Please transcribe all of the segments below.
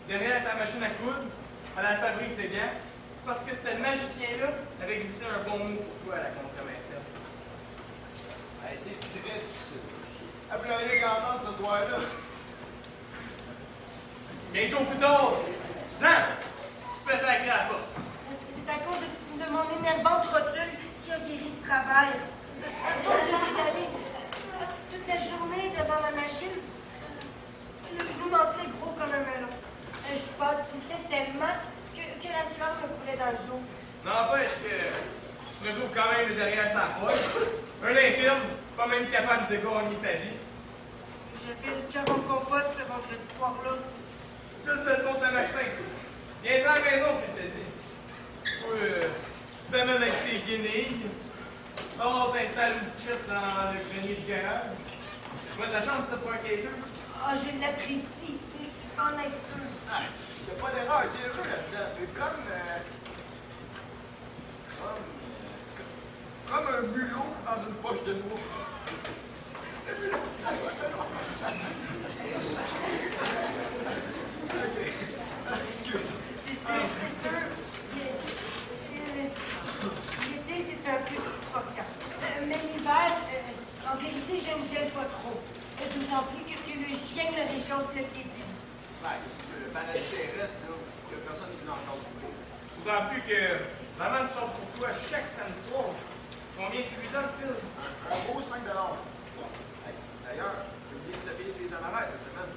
derrière ta machine à coudre, à la fabrique de gants, parce que ce magicien-là avait glissé un bon mot pour toi à la contre-maîtresse. Ça a été très difficile. Elle pleurait quand même ce soir-là. 15 jours plus tard, Jean, tu fais sacrer à la porte. C'est à cause de mon énervante rotule qui a guéri de travers. À force de pédaler toute la journée devant ma machine, le genou m'enflait gros comme un melon. Je pâtissais tellement que la sueur me coulait dans le dos. N'empêche que tu te retrouves quand même derrière sa poche. Un infirme, pas même capable de gagner sa vie. Je fais le cœur en compote ce vendredi soir-là. Tu le fais ton Saint-Martin. Viens dans la maison, tu te dis. Tu t'amènes avec tes guenilles. Oh, t'installes une couchette dans le grenier du garage. Tu as de la chance, c'est pas un quêteux. Ah, je l'apprécie. Tu peux en être sûr. Ah, il n'y a pas d'erreur, t'es heureux là-dedans. T'es comme un mulot dans une poche de noix. Le mulot dans une poche de noix. Excuse. C'est sûr. L'été, c'est un peu suffocant. Mais l'hiver, en vérité, je ne gèle pas trop. D'autant plus que le chien me réchauffe le pied du lit. Ouais, le paradis terrestre, là, il n'y a personne qui l'a encore trouvé. D'autant plus que maman tombe pour toi chaque samedi soir. Combien tu lui donnes, Phil? Un beau 5 hey, d'ailleurs, j'ai oublié de te payer tes honoraires cette semaine.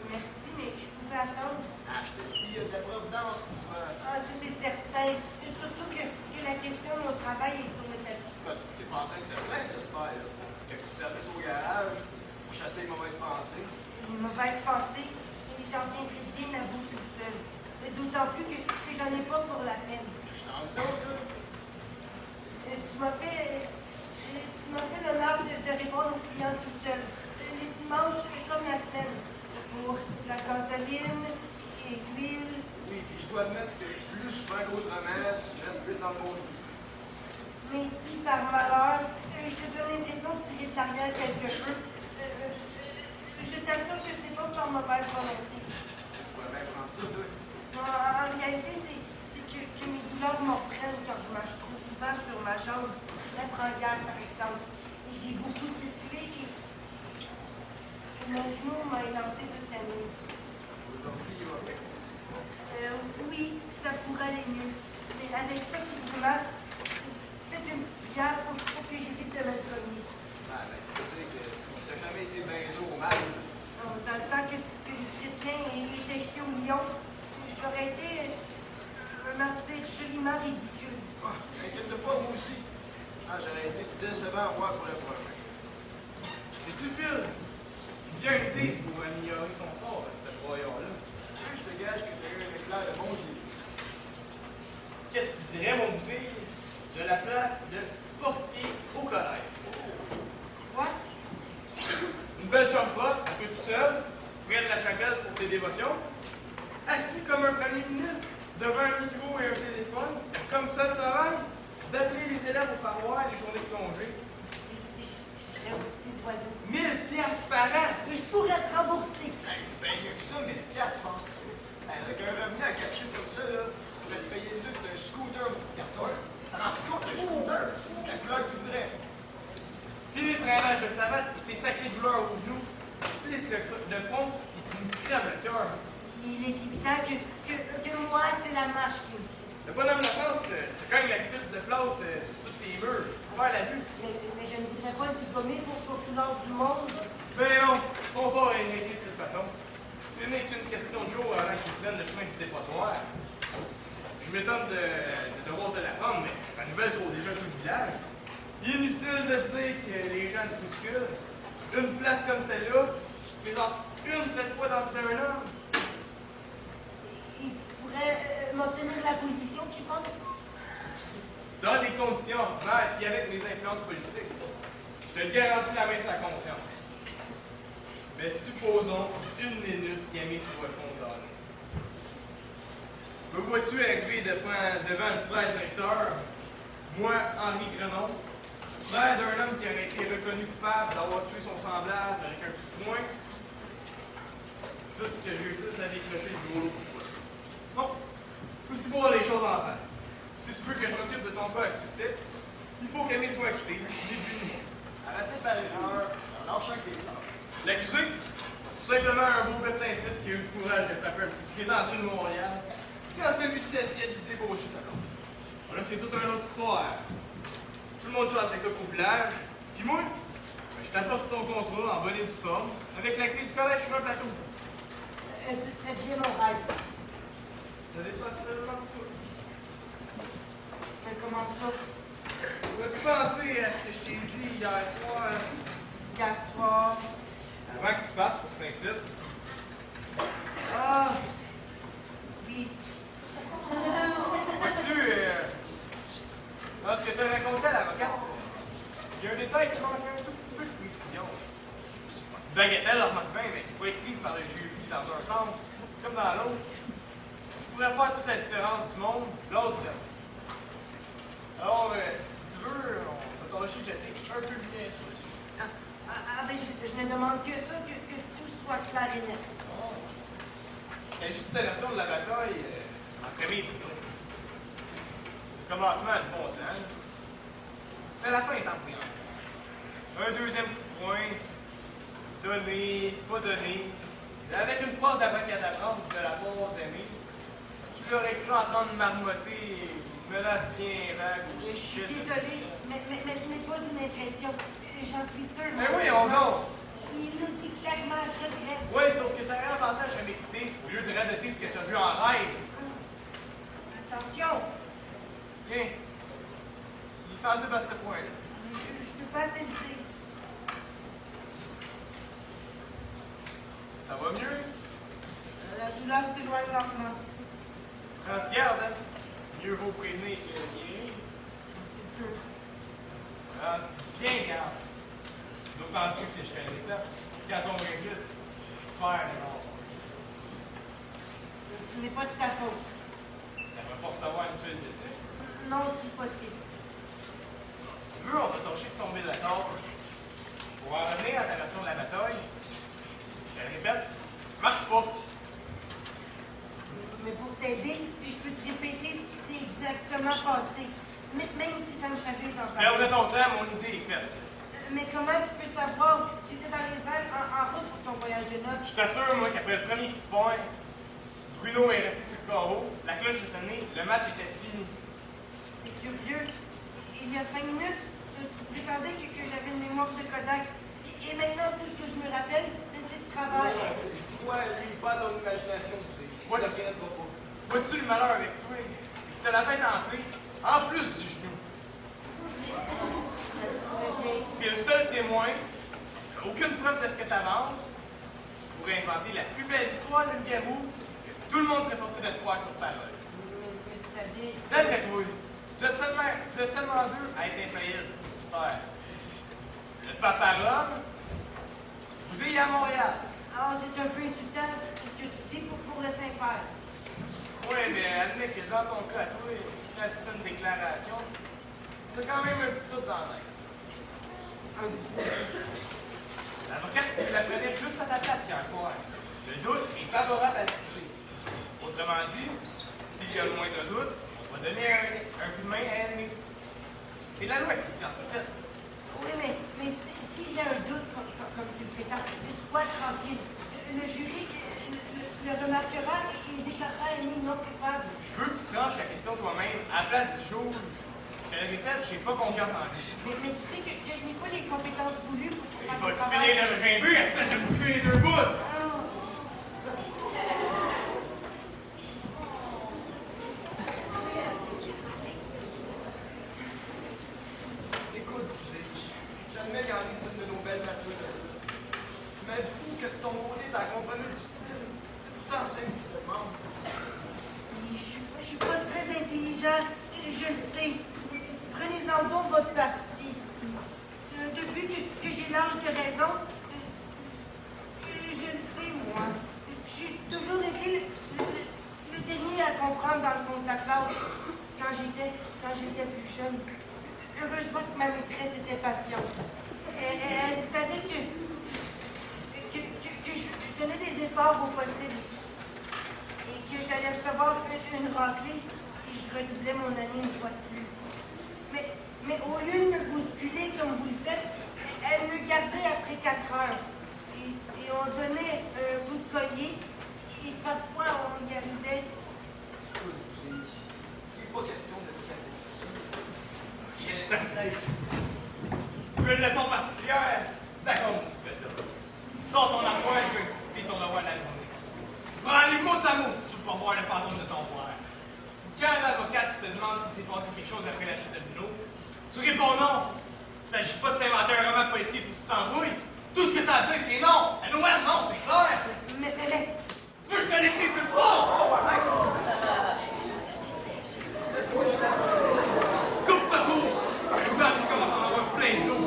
Merci, mais je pouvais attendre. Ah, je te dis, il y a de la providence pour... Ah, ça, c'est certain. Surtout que la question de mon travail est sur le tapis. T'es pas en train de te plaindre, j'espère, là. Quelques services au garage pour chasser les mauvaises pensées. Les mauvaises pensées, j'en viens fêter ma boue tout seul. D'autant plus que j'en ai pas pour la peine. Je t'en d'autres, là. Tu m'as fait l'honneur de répondre aux clients tout seul. Les dimanches, comme la semaine. Pour la gasoline et l'huile. Oui, puis je dois admettre que plus souvent qu'autrement, tu restes dans le monde. Mais si, par malheur, je te donne l'impression de tirer de l'arrière quelque peu, je t'assure que ce n'est pas par mauvaise volonté. Tu pourrais bien prendre ça, toi. En réalité, c'est que mes douleurs m'enprennent quand je marche trop souvent sur ma jambe. La première, par exemple. J'ai beaucoup circulé et mon genou m'a élancé toute la nuit. Aujourd'hui, il va bien. Oui, ça pourrait aller mieux. Mais avec ça qui vous masse, faites une petite prière pour que j'évite de me cogner. Ah, ben, tu sais que tu n'as jamais été baisé au mal. Dans le temps que les chrétiens étaient jetés au lion, j'aurais été un martyr joliment ridicule. Ah, t'inquiète pas, moi aussi. Ah, j'aurais été décevant à voir pour le prochain. C'est-tu, Phil? Bien une idée pour améliorer son sort à cette broyeur-là. Je te gage que t'as eu un éclair de bon génie. Qu'est-ce que tu dirais, mon bousille, de la place de portier au collège? Tu vois, Une belle chambre propre, un peu tout seul, près de la chapelle pour tes dévotions, assis comme un premier ministre, devant un micro et un téléphone, comme ça le travail, d'appeler les élèves au parloir les journées de congé. je serais un petit oiseau. 1000 piastres par an! Je pourrais te rembourser. Hey, ben, il y a que ça, 1000 piastres, penses-tu? Hey, avec un revenu à 4 chiffres comme ça, là, tu pourrais te payer le luxe d'un scooter, mon petit garçon. Alors, tu comptes le scooter, la couleur que tu voudrais. Fini le traînage de savate, tes sacrées douleurs au genou, plisse le front, et tu me crèves le cœur. Il est évident que moi, c'est la marche qui me tue. Le bonhomme de France, c'est quand même la pile de plâtre sur tous les murs, pour voir la vue. Mais je ne voudrais pas le dégommer pour tout l'or du monde. Ben non, son sort est réglé de toute façon. Ce n'est qu'une question de jour avant qu'il prenne le chemin du dépotoir. Je m'étonne de devoir te l'apprendre, mais la nouvelle court déjà tout le village. Inutile de dire que les gens se bousculent. Une place comme celle-là, qui se présente une seule fois dans plus d'un an. Et tu pourrais m'obtenir la position, tu penses? Dans les conditions ordinaires et avec mes influences politiques. Je te garantis la main sur la conscience. Mais supposons une minute Camille soit condamné. Me vois-tu arriver devant le frère directeur, moi, Henri Grenon, frère d'un homme qui aurait été reconnu coupable d'avoir tué son semblable avec un coup de poing? Je tout que je réussisse à décrocher le gros lot pour toi. Bon, faut aussi voir les choses en face. Si tu veux que je m'occupe de ton cas avec succès, il faut qu'Amy soit acquittée début du mois. Arrêtez par erreur, on lâche un départ. L'accusé, tout simplement un beau gars de Saint-Tite qui a eu le courage de frapper un petit prétentieux de Montréal quand celui-ci essayait de débaucher sa blonde. Bon, là, c'est toute une autre histoire. Tout le monde chante les coques au village, puis moi, ben, je t'apporte ton contrat en bonne et due forme, avec la clé du collège sur un plateau. Ce serait bien mon rêve. Ça dépend seulement de toi. Mais comment ça? As-tu pensé à ce que je t'ai dit hier soir, Hier soir. avant que tu partes pour Saint-Tite? Ah! Oui. Vois-tu, dans ce que tu as raconté à l'avocate, il y a un détail qui manque un tout petit peu de précision. Tu bagatelle, remarque bien, mais qui pourrait être prise par le jury dans un sens comme dans l'autre. Tu pourrais faire toute la différence du monde, l'autre du reste. Alors, si tu veux, on va tâcher de jeter un peu de lumière sur le sujet. Ben, je ne demande que ça, que tout soit clair et net. Bon. Il s'agit de la version de la bataille entre amis. Le commencement a du bon sens, mais la fin est en prière. Un deuxième coup de poing, donné, pas donné, avec une phrase abracadabra de la part d'Amy, tu l'aurais cru entendre marmotter une menace bien vague. Je suis désolée, mais ce n'est pas une impression. J'en suis sûre. Mais oui, on non! Il nous dit clairement, je regrette. Oui, sauf que t'aurais avantage à m'écouter au lieu de radoter ce que t'as vu en rêve. Attention, Tiens, il est sensible à ce point-là. je peux pas assez le dire. Ça va mieux? La douleur s'éloigne lentement. Prends ce garde, hein? Mieux vaut prévenir que guérir. C'est sûr. Prends bien garde. D'autant plus que je connais l'étape. Quand on résiste, faire non. Ce n'est pas de ta faute. Ça va pas recevoir une tuile dessus. Non, si possible. Si tu veux, on va tâcher de tomber d'accord. Pour en revenir à ta version de la bataille, je te le répète, ça marche pas. Mais pour t'aider, je peux te répéter ce qui s'est exactement passé. Même si ça me chavire d'en Perds de parler. ton temps, mon idée est faite. Mais comment tu peux savoir? Tu étais dans les airs en route pour ton voyage de noces. Je t'assure, moi, qu'après le premier coup de poing, Bruno est resté sur le carreau, la cloche est sonnée, le match était fini. C'est curieux. Il y a 5 minutes, tu prétendais que j'avais une mémoire de Kodak. Et maintenant, tout ce que je me rappelle, c'est de travail. Toi, lui, pas dans l'imagination, tu sais. Ouais, Ça ne reviendra pas. Vois-tu le malheur avec toi? C'est que t'as la tête enflée, en plus du genou. T'es le seul témoin, t'as aucune preuve de ce que t'avances, pour inventer la plus belle histoire d'une garou, que tout le monde serait forcé de te croire sur parole. Mais c'est-à-dire... D'après toi, vous êtes seulement deux à être infaillibles. Père. Le papa Rome, vous ayez à Montréal. Ah, c'est un peu insultant ce que tu dis pour le Saint-Père. Oui, mais admets que dans ton cas, toi, quand tu fais une déclaration, t'as quand même un petit doute dans la tête. L'avocate la prenait juste à ta place hier soir. Le doute est favorable à l'accusé. Autrement dit, s'il y a le moins de doute, on va donner un coup de main à l'ennemi. C'est la loi qui dit en tout cas. Oui, mais s'il y a un doute, comme tu le prétends, sois tranquille. Le jury le remarquera et déclarera Amy non coupable. Je veux que tu tranches la question toi-même à la place du juge. Je te le répète, j'ai pas confiance en lui. Mais tu sais que je n'ai pas les compétences voulues pour Il faire faut mon tu travail. finir le gimbu, espèce de boucher les deux bouts. Écoute, j'admets qu'en liste de nos belles natures. Mais fou que de ton côté, t'as compris difficile. C'est tout le temps simple ce qui te demande. Je suis pas très intelligent, je le sais. Prenez-en bon votre parti. Depuis que j'ai l'âge de raison, je le sais, moi. J'ai toujours été le dernier à comprendre dans le fond de la classe quand j'étais plus jeune. Heureusement que ma maîtresse était patiente. Elle savait que je donnais des efforts fort au possible. Et que j'allais recevoir une raclée si je redoublais mon année une fois de plus. Mais au lieu de me bousculer comme vous le faites, elle me gardait après 4 heures. Et on donnait un coup de collier. Et parfois, on y arrivait. Écoute, il n'est pas question de te garder dessus. Qu'est-ce que c'est? Tu veux une leçon particulière? D'accord, mon petit bêta. Sors ton armoire, je vais utiliser ton devoir de la journée. Prends les mots à mot si tu veux pas voir le fantôme de ton père. Quand l'avocate te demande si s'est passé quelque chose après la chute de Bruno, tu réponds non. Il ne s'agit pas de t'inventer un roman policier pour que tu t'embrouilles. Tout ce que tu as à dire, c'est non. Et ouais, non, c'est clair. Mais Tu veux que je te l'écris sur le front? Oh, arrête! Laisse-moi je l'ai. Coupe ça court. Le plan qui commence à en avoir plein de dos.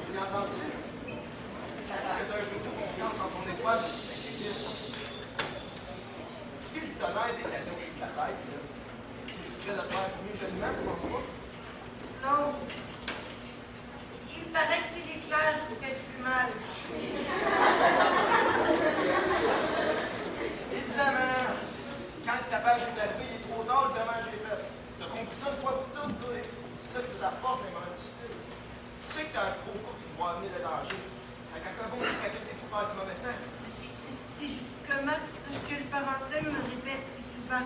Tu l'as entendu? Fais un peu de confiance en ton étoile, mais tu t'inquiètes. Si le tonnerre était cadeau de la tête, là, tu risquerais de faire mieux joliment, tu penses pas? non. Il paraît que c'est l'éclair qui fait le plus mal. Évidemment, quand ta page est arrivée, il est trop tard, le dommage est fait. T'as compris ça une fois pour toutes, toi. C'est ça qui fait ta force dans les moments difficiles. Tu sais que t'as un gros coup qui va amener le danger. Fait que quand on est craqué, c'est pour faire du mauvais sang. C'est justement ce que le parent Sam me répète si souvent.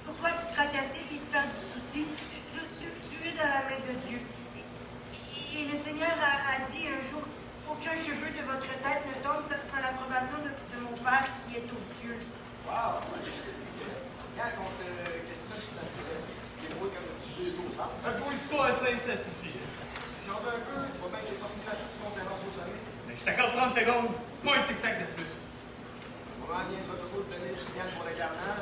Pourquoi te tracasser et te faire du souci? Tu es dans la main de Dieu. Et le Seigneur a dit un jour, aucun cheveu de votre tête ne tombe sans l'approbation de mon Père qui est aux cieux. Wow! Je te dis que quand on te questionne sur ta spécialité, tu te débrouilles comme un petit Jésus au temple. Un peu histoire simple, ça suffit. Si on veut un peu, tu vois bien que j'ai pas fini la petite conférence aux amis. Je t'accorde 30 secondes, pas un tic-tac de plus. Le moment viendra toujours de donner le signal pour le garnement.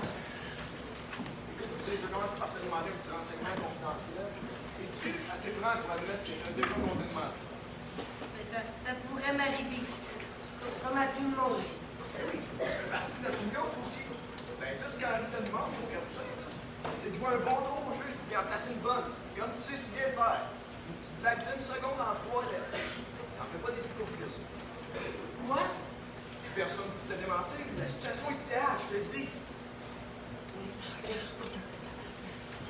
Écoute, vous allez commencer par te demander un petit renseignement confidentiel. Es-tu assez franc pour admettre que c'est déjà qu'on te demande? Mais ça pourrait m'arriver, comme à tout le monde. Eh oui, ça fait partie de notre union, toi aussi. Ben, tout ce qu'Henri te demande, mon cas c'est de jouer un bon tour au juge puis en placer une bonne. Comme tu sais si bien le faire. Une petite blague d'une seconde en 3 lettres. Ça en fait pas des plus courts que ça. Moi? Personne ne peut te démentir. La situation est idéale, je te le dis.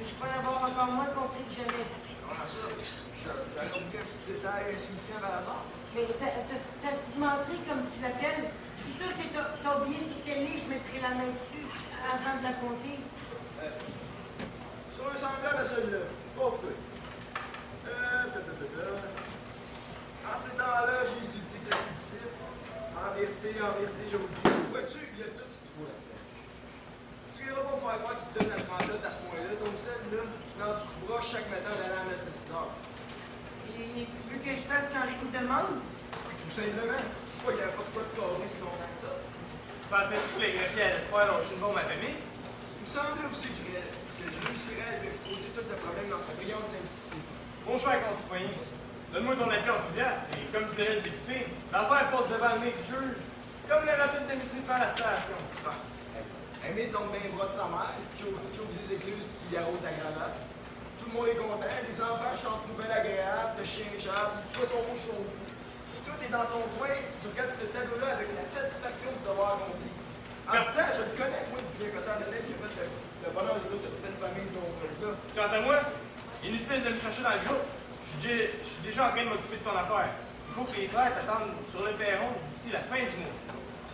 Je crois l'avoir encore moins compris que jamais. Comment ça? J'avais oublié un petit détail insignifiant par hasard. Mais ta petite menterie, comme tu l'appelles, je suis sûre que t'as oublié sur quelle ligne je mettrai la main dessus avant de la compter. Sur un semblable à celui-là. Pauvre toi. En ces temps-là, Jésus dit à ses disciples, en vérité, je vous dis, vois-tu, il y a tout ce qu'il faut là-dedans. Tu n'iras pas me faire croire qu'il te donne la trentaine à ce point-là, ton seul, là, tu te broches chaque matin d'aller à la messe de 6 heures. Et tu veux que je fasse qu'Henri me demande? Tout simplement. Tu vois qu'il n'y a pas de quoi de carré si longtemps que ça. Pensais-tu que les greffiers allaient te faire lâcher une bombe atomique? Il me semblait aussi que je réussirais à lui exposer tout le problème dans sa brillante simplicité. Mon cher concitoyen, donne-moi ton avis enthousiaste et comme dirait le député, l'affaire passe devant le nez du juge, comme le rapide de midi devant la station. Aimé tombe bien le bras de sa mère, qui ouvre des écluses puis qui arrose la granate. Tout le monde est content, les enfants chantent nouvelles agréables, le chien échappe, le poisson rouge son cou. Tout est dans ton coin, tu regardes ce tableau-là avec la satisfaction de devoir accompli. En disant, je le connais, moi, le bienfaiteur de l'aide qui a fait le bonheur de toute cette belle famille nombreuse-là. Quant à moi, inutile de me chercher dans le groupe. Je suis déjà en train de m'occuper de ton affaire. Il faut que les frères s'attendent sur le perron d'ici la fin du mois.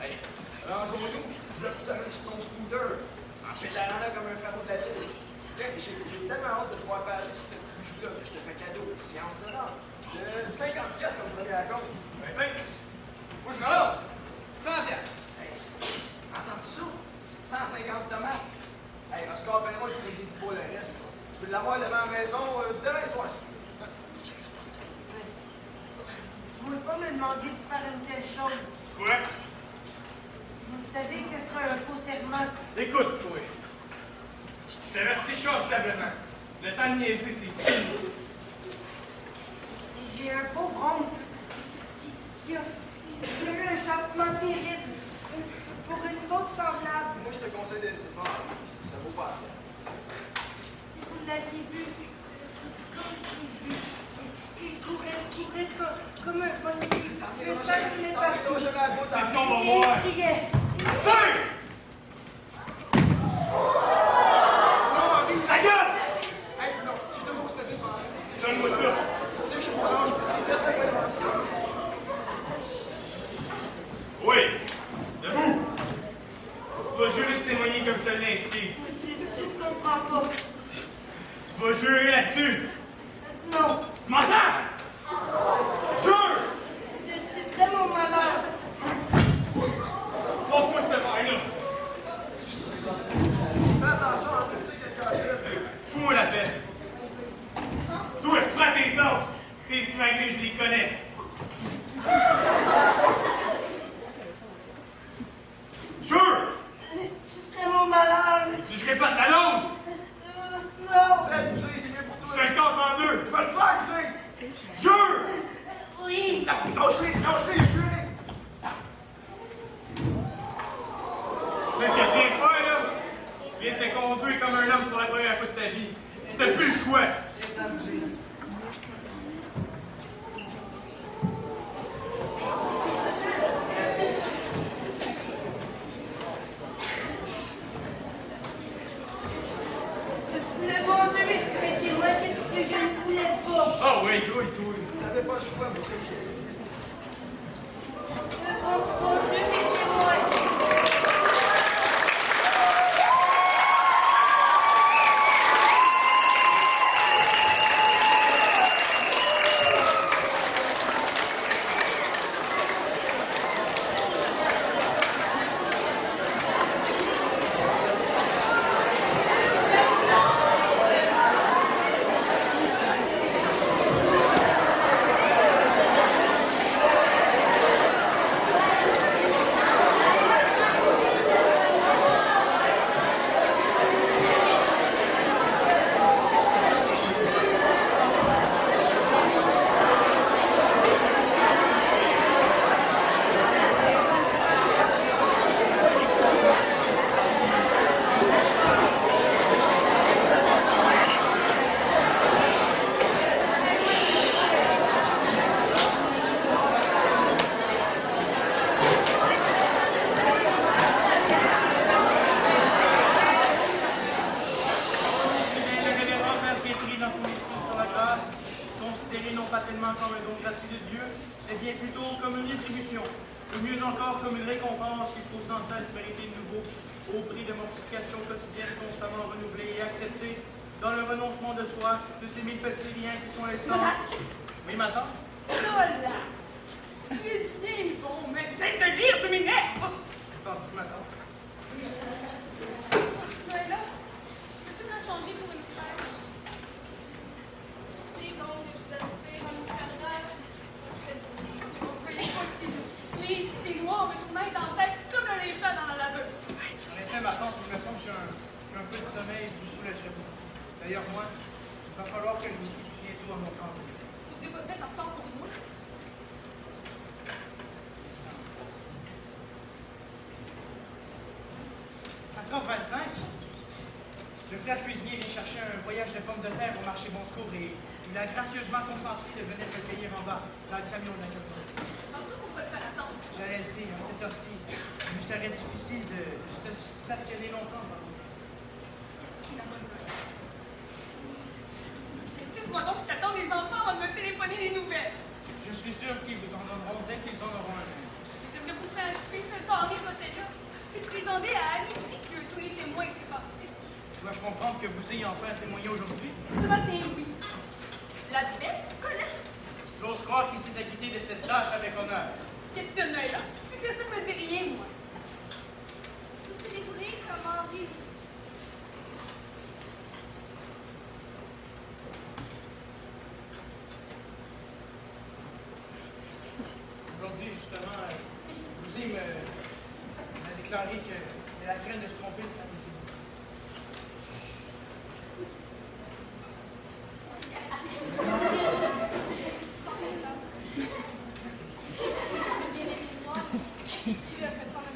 Hey, arrangeons-nous, là, tu t'amènes sur ton scooter, en pédalant là comme un frérot de la ville. Tiens, j'ai tellement hâte de te voir parler sur ce petit bijou-là que je te fais cadeau. Séance de l'art. De 50$ comme premier accord. Ben, moi je ramasse. 100$. Hey, entends-tu ça? 150 tomates. Hey, Oscar Perron, il te dit pas le reste. Tu peux l'avoir devant la maison demain soir. Vous ne pouvez pas me demander de faire une telle chose. Ouais. Vous savez que ce sera un faux serment. Écoute, toi. Je t'avertis charitablement. Le temps de niaiser, c'est fini. J'ai un pauvre oncle qui a eu un châtiment terrible pour une faute semblable. Moi, je te conseille de laisser faire. Ça vaut pas la peine. Si vous l'aviez vu, comme je l'ai vu, presque comme un policier. Le sang coulait partout. C'est ce qu'on va voir. Il criait. Assez! Non, Henri! Ta gueule! Hey, non, j'ai toujours cédé devant ça. Donne-moi ça. Tu sais que je suis pas lâche, puis c'est reste pas devant toi. Oui. Debout. Tu vas jurer de témoigner comme je te l'ai indiqué. Tu ne comprends pas. Tu vas jurer là-dessus. Non. Tu m'entends? Jure! C'est vraiment malheur. Passe-moi cette verre-là. Fais attention à tout ça que cassette. Fous-moi la paix. Toi, prends tes sens. Tes smaglés, je les connais. Jure! Tu ferais mon malheur. Si je répète la langue, Non. Cède, Cousin, c'est mieux pour je toi. te le casse en deux. Tu vas le faire, Cousin! Jure! Oui. Lâche-les, jurez! Tu sais ce que tu viens de faire, là? Tu viens de te conduire comme un homme pour la première fois de ta vie. Tu n'as plus le choix. Le bon Dieu est témoin que je ne voulais pas. Ah oui, toi. T'avais pas le choix, monsieur. Le bon Dieu est témoin. Comme un don gratuit de Dieu, mais bien plutôt comme une rétribution, ou mieux encore comme une récompense qu'il faut sans cesse mériter de nouveau, au prix de mortifications quotidiennes constamment renouvelées et acceptées, dans le renoncement de soi, de ces mille petits riens qui sont l'essence. Oui, ma tante? Nolasque, tu es bien bon, mais cesse de lire de mes nerfs! Entendu, ma tante? Mais là, peux-tu m'en changer pour une crèche? Oui, donc, je vous aspire un petit carrière. On peut y possible. Les idées noires me tournent dans la tête comme le chat dans la laveuse. En effet, ma tante, il me semble que j'ai un peu de sommeil, je vous soulagerai beaucoup. D'ailleurs, moi, il va falloir que je vous quitte bientôt à mon camp. Vous devez pas mettre en temps pour moi. À 30-25, le frère cuisinier vient chercher un voyage de pommes de terre au marché Bon Secours et il a gracieusement consenti de venir me payer en bas, dans le camion de la capitale. Partout pour pas faire attendre. J'allais le dire, à cette heure-ci, il me serait difficile de stationner longtemps. C'est la bonne nouvelle. Mais dites-moi donc si t'attends des enfants avant de me téléphoner des nouvelles. Je suis sûr qu'ils vous en donneront dès qu'ils en auront un. Vous devriez vous faire achever ce taré côté-là. Puis prétendez à amitié que tous les témoins étaient partis. Dois-je comprendre que vous ayez enfin témoigné aujourd'hui? Ce matin, oui. La belle Colette. J'ose croire qu'il s'est acquitté de cette tâche avec honneur. Questionne-le là. Plus personne ne me dit rien, moi. Vous célébrez comme Henri. Aujourd'hui, justement, Bouzé m'a déclaré qu'elle a la crainte de se tromper de sa décision. Il lui a fait prendre un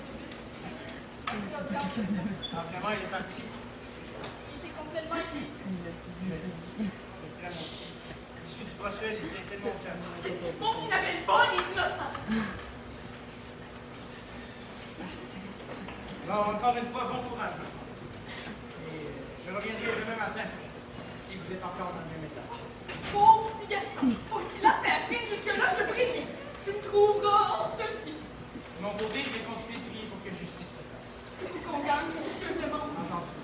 autobus. Simplement, il est parti. Il était complètement épuisé. L'issue du procès, il disait tellement calme. Qu'est-ce qu'ils font qu'ils n'appellent pas les innocents? Bon, encore une fois, bon courage. Et je reviendrai demain matin, si vous êtes encore dans le même état. Pauvre petit garçon, aussi la faire jusque-là, je te préviens. Tu me trouveras en Sophie. De mon côté, je vais continuer de prier pour que justice se fasse. Qu'on gagne, c'est ce que je demande. Entendu.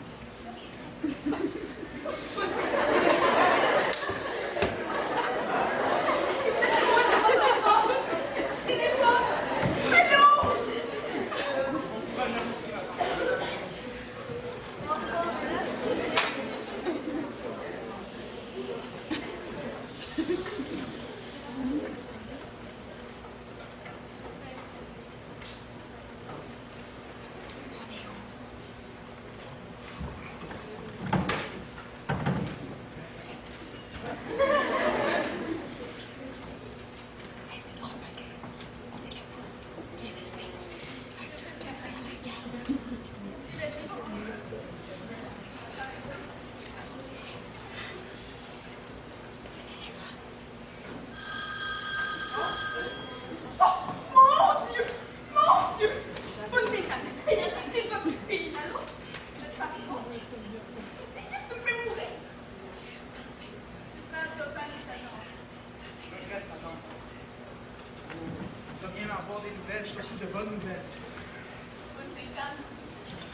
Surtout de bonnes nouvelles.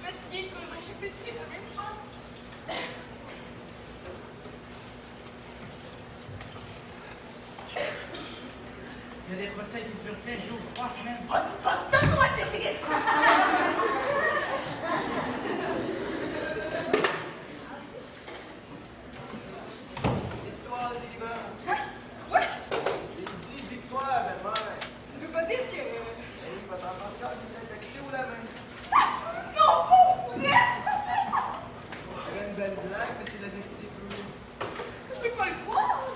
Fatiguée, toujours répéter la même chose. Il y a des procès qui durent 15 jours, 3 semaines. Oh, tu penses ça, moi, c'est triste! Victoire, Diva. Quoi? Il dit victoire, belle-mère. Tu veux pas dire que... Oui, votre enfant de cœur, vous êtes la clé ou la main? Non, pauvre! C'est une belle blague, mais c'est la vérité crue. Je peux pas le croire!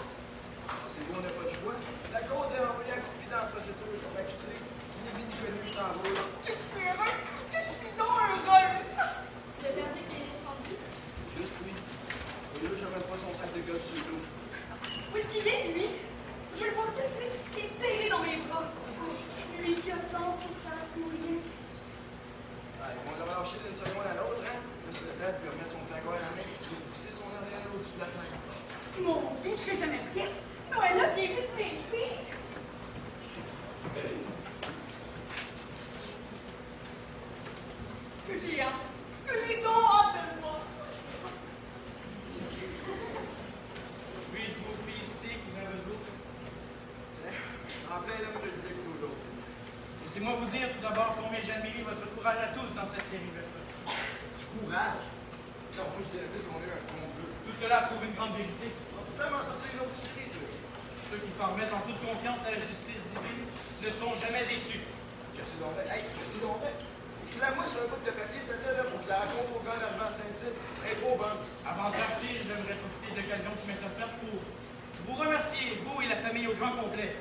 C'est vous, on n'a pas de choix. La cause est envoyée à couper dans la procédure comme accusé. Ni vie ni connu, je t'en veux. Que je suis heureuse! Que je suis donc heureuse! Le verdict est rendu. Juste lui. Au lieu, je remets pas son sac de gars dessus le dos. Où est-ce qu'il est, lui? Je le vois tout de suite, il est serré dans mes bras. Lui qui a tant souffert pour rien. Ah, ils vont le relâcher d'une seconde à l'autre, hein? Juste le temps de lui remettre son flingue à la main et de visser son arrière au-dessus de la tête. Mon Dieu, je serais jamais prête. Noël a bien vite m'aider. Que j'ai hâte. Que j'ai donc hâte de le voir. Puis-je vous féliciter, cousin Rezo? En plein homme que je voulais écouter aujourd'hui. Laissez-moi vous dire tout d'abord combien j'admire votre courage à tous dans cette terrible épreuve. Du courage. Non, moi je dirais plus qu'on a eu un front bleu. Tout cela prouve une grande vérité. On peut tellement sortir une autre série, toi. Ceux qui s'en remettent en toute confiance à la justice divine ne sont jamais déçus. Qu'est-ce que c'est Hey, qu'est-ce que c'est donc? Écris-la-moi sur un bout de papier, celle-là, là, faut que je la raconte au gars d'Allemand Saint-Tite. Hey, beau banque. Avant de partir, j'aimerais profiter de l'occasion qui m'est offerte pour vous remercier, vous et la famille au grand complet,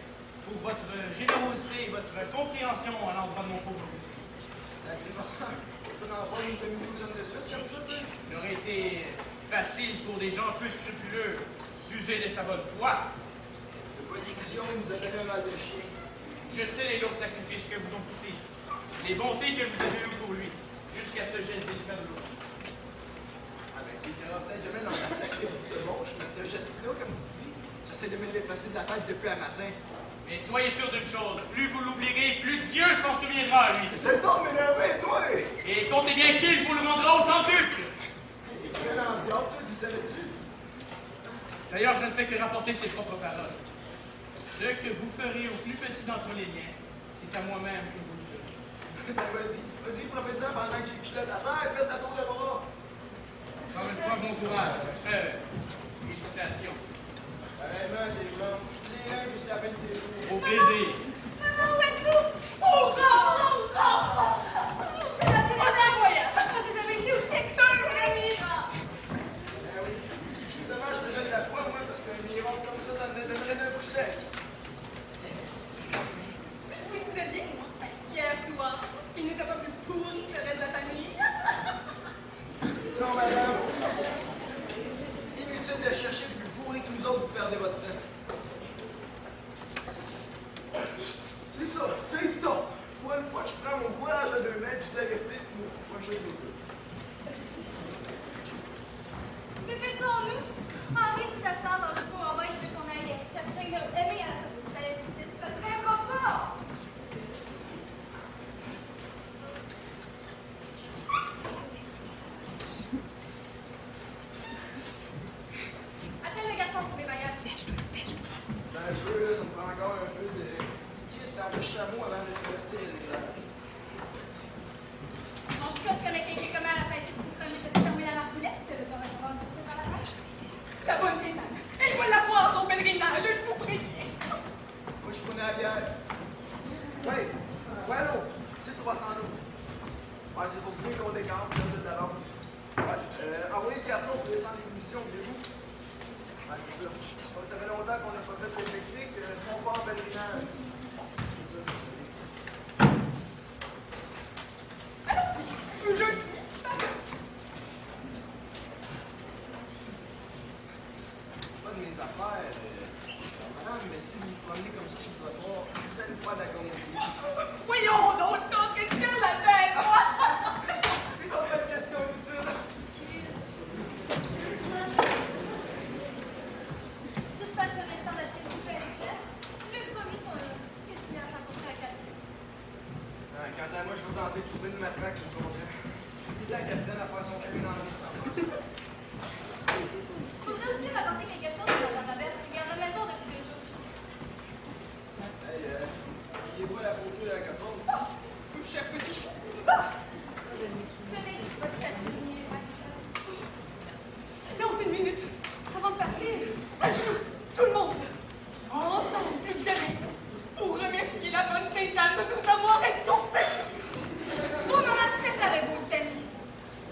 pour votre générosité et votre compréhension à l'endroit de mon pauvre fils. Sacré farceur. On peut en prendre une demi-douzaine de suite, comme ça, toi. Il aurait été facile pour des gens peu scrupuleux d'user de sa bonne foi. De pas d'illusion, il nous a donné un mal de chien. Je sais les lourds sacrifices que vous ont coûtés, les bontés que vous avez eues pour lui, jusqu'à ce geste délicat de l'eau. Ah ben, tu étais peut-être jamais dans la sacrée route de gauche, mais ce geste-là, comme tu dis, j'essaie de me l'effacer de la tête depuis un matin. Mais soyez sûr d'une chose, plus vous l'oublierez, plus Dieu s'en souviendra, lui. Cesse donc de m'énerver, toi! Et comptez bien qu'il vous le rendra au centuple. Et quel en diable, toi, tu savais-tu? D'ailleurs, je ne fais que rapporter ses propres paroles. Ce que vous ferez au plus petit d'entre les miens, c'est à moi-même que vous le ferez. Ben vas-y, prophétise pendant que j'ai culotte à faire, fais sa tour de bras. Encore une fois, bon courage. Félicitations. Vraiment, des blancs. Les uns jusqu'à la fin de tes jours. Au plaisir. Maman, où êtes-vous? Hurrah! C'est incroyable! C'est avec lui aussi. C'est un ami! Ben oui. C'est dommage que je te donne la foi, moi, parce qu'un miron comme ça me donnerait d'un coup sec. Vous disiez bien, hier soir, qu'il n'était pas plus pourri que le reste de la famille. Non, madame. Inutile de chercher plus pourri que nous autres, vous perdez votre temps. c'est ça. Pour une fois que je prends mon courage à 2 mètres, je t'avertis pour mon prochain tour. Dépêchons-nous. Henri nous attend dans le cours en bas. Il veut qu'on aille chercher le Aimé à la sortie du palais de justice. Ça ne traînera pas. Appelle le garçon pour les bagages. Un peu, là, ça me prend encore un peu de kit dans le chameau avant de traverser les rivières. En tout cas, je connais quelqu'un comme à la sainte pour premier petit fermer la marcoulette. C'est le temps de savoir une par la vache. La bonne vieille dame. Elle va l'avoir son pèlerinage, je vous prie. Moi, je prenais la bière. Ouais, l'eau. C'est 300 l'eau. Ouais, c'est pour vous dire qu'on décampe, là, de l'avance. Ouais, envoyez le garçon pour descendre l'émission, voulez-vous? Ouais, c'est ça. Donc, ça fait longtemps qu'on n'a pas fait de technique. On part en pèlerinage. C'est ça. Allons-y, je suis. Pas de mes affaires. Madame, mais si vous vous promenez comme ça sur le trottoir, vous allez pas de la comédie. Voyons donc, je suis en train de faire la tête, moi. Une autre question utile. J'espère que j'aurai le temps d'acheter une bouteille de sel. Je lui ai promis que je suis à faire porter à Calais. Quant à moi, je vais tenter de trouver une matraque qui me convient. Je suis la capitaine à faire son chemin dans l'histoire. Je voudrais aussi raconter quelque chose sur la Roberge qui garde la maison depuis 2 jours. Hey, il voit la photo de la capote. Oh, cher petit chou. Tenez, votre statue. Silence une minute, avant de partir. À genoux, tout le monde. Ensemble, plus que jamais. Pour remercier la bonne Sainte-Anne de nous avoir exaucés. Vous me restez avec vous, Tammy.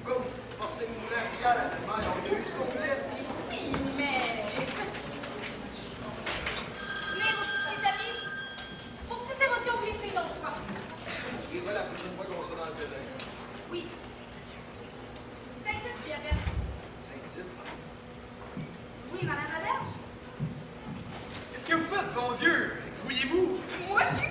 Pourquoi vous forcez de mouler un pial à la mère? On a eu ce qu'on voulait. Mais... Mais les amis, vos petites émotions, vous les ferez une autre fois. Et voilà la prochaine fois qu'on sera dans le pédin. Oui. Sainte-Tite, Pierre. Saint-Tite. Oui, Madame Roberge. Qu'est-ce que vous faites, bon Dieu? Grouillez-vous? moi, je suis